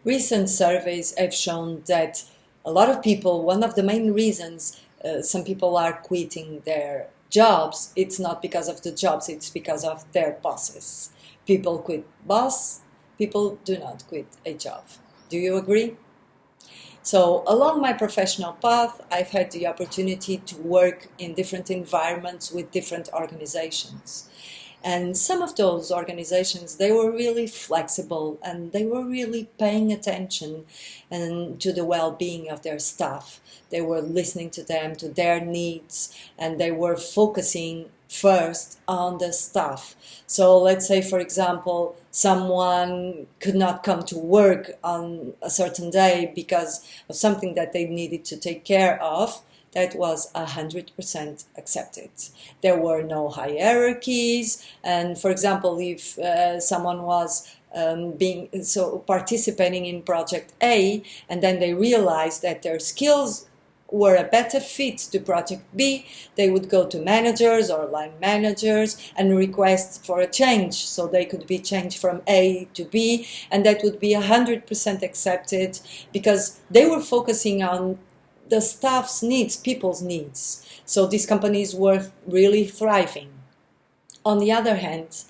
Recent surveys have shown that a lot of people, one of the main reasons some people are quitting their jobs, it's not because of the jobs, it's because of their bosses. People quit boss, people do not quit a job. Do you agree? So along my professional path, I've had the opportunity to work in different environments with different organizations. And some of those organizations, they were really flexible and they were really paying attention to the well-being of their staff. They were listening to them, to their needs, and they were focusing first on the staff. So let's say, for example, someone could not come to work on a certain day because of something that they needed to take care of. That was 100% accepted. There were no hierarchies, and for example, if someone was participating in project A, and then they realized that their skills were a better fit to project B, they would go to managers or line managers and request for a change, so they could be changed from A to B, and that would be 100% accepted because they were focusing on the staff's needs, people's needs. So these companies were really thriving. On the other hand,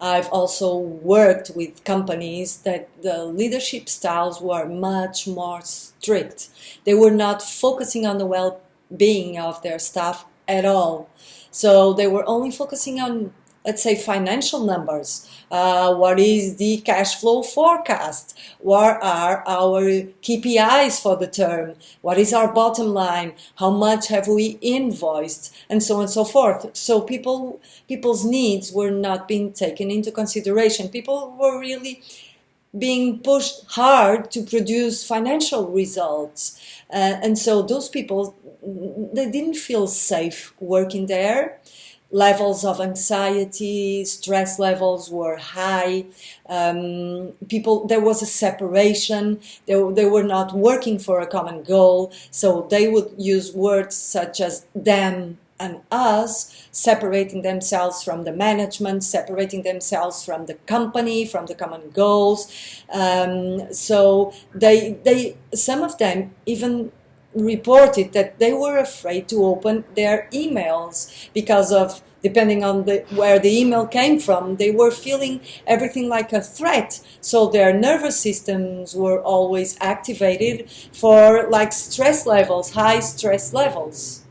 I've also worked with companies that the leadership styles were much more strict. They were not focusing on the well-being of their staff at all. So they were only focusing on, let's say, financial numbers. What is the cash flow forecast? What are our KPIs for the term? What is our bottom line? How much have we invoiced? And so on and so forth. So people's needs were not being taken into consideration. People were really being pushed hard to produce financial results. And so those people, they didn't feel safe working there. Levels of anxiety, stress levels were high. There was a separation. They were not working for a common goal. So they would use words such as them and us, separating themselves from the management, separating themselves from the company, from the common goals. So some of them even reported that they were afraid to open their emails because of, depending on where the email came from, they were feeling everything like a threat. So their nervous systems were always activated for like stress levels, high stress levels.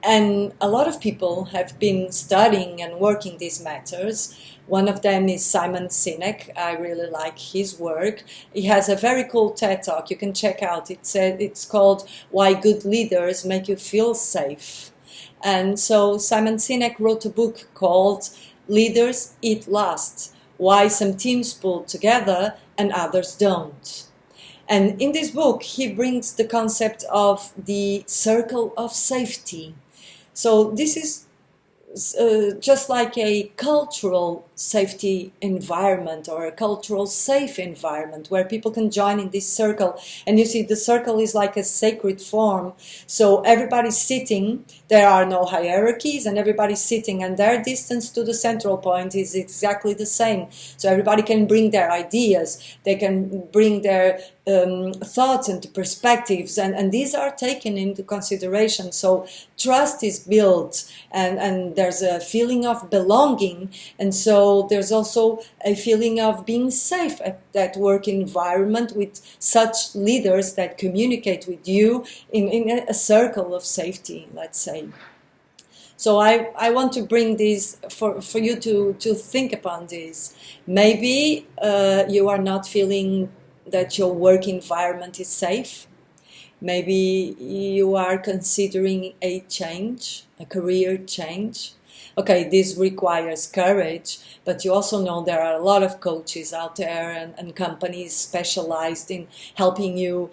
And a lot of people have been studying and working these matters. One of them is Simon Sinek. I really like his work. He has a very cool TED Talk you can check out. It's called Why Good Leaders Make You Feel Safe. And so Simon Sinek wrote a book called Leaders Eat Last, Why Some Teams Pull Together and Others Don't. And in this book, he brings the concept of the circle of safety. So this is just like a cultural safety environment or a cultural safe environment where people can join in this circle. And you see, the circle is like a sacred form. So everybody's sitting, there are no hierarchies, and everybody's sitting, and their distance to the central point is exactly the same. So everybody can bring their ideas, they can bring their thoughts and perspectives, and these are taken into consideration. So trust is built, and there's a feeling of belonging, and so there's also a feeling of being safe at that work environment with such leaders that communicate with you in a circle of safety, let's say. So I want to bring this for you to think upon this. Maybe you are not feeling that your work environment is safe. Maybe you are considering a change, a career change. Okay, this requires courage, but you also know there are a lot of coaches out there and companies specialized in helping you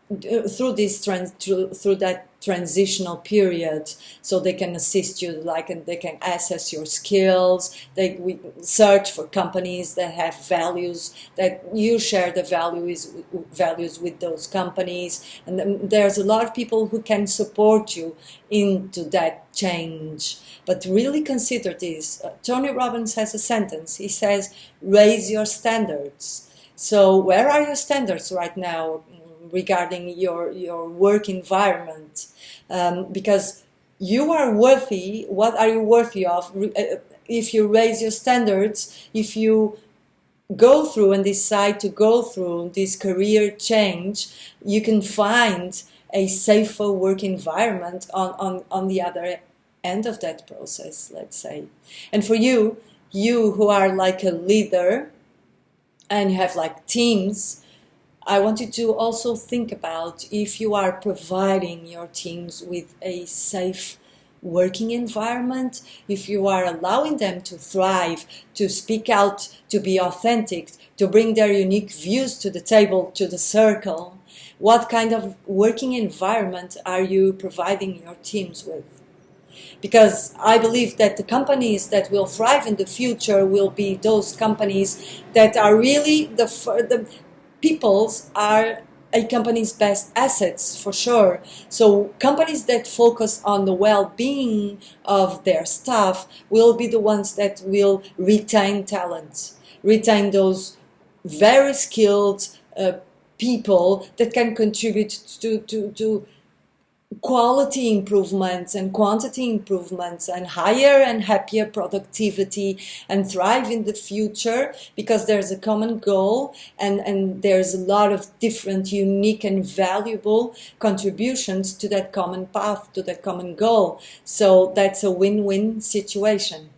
through that transitional period, so they can assist you, and they can assess your skills. We search for companies that have values, that you share the values with those companies, and then there's a lot of people who can support you into that change. But really consider this. Tony Robbins has a sentence. He says, raise your standards. So where are your standards right now regarding your work environment? Because you are worthy. What are you worthy of? If you raise your standards, if you go through and decide to go through this career change, you can find a safer work environment on the other end of that process, let's say. And for you who are like a leader and you have like teams, I want you to also think about if you are providing your teams with a safe working environment, if you are allowing them to thrive, to speak out, to be authentic, to bring their unique views to the table, to the circle. What kind of working environment are you providing your teams with? Because I believe that the companies that will thrive in the future will be those companies that are really the people's are a company's best assets, for sure. So companies that focus on the well-being of their staff will be the ones that will retain talent, retain those very skilled people that can contribute to quality improvements and quantity improvements and higher and happier productivity and thrive in the future, because there's a common goal and there's a lot of different unique and valuable contributions to that common path, to that common goal. So that's a win-win situation.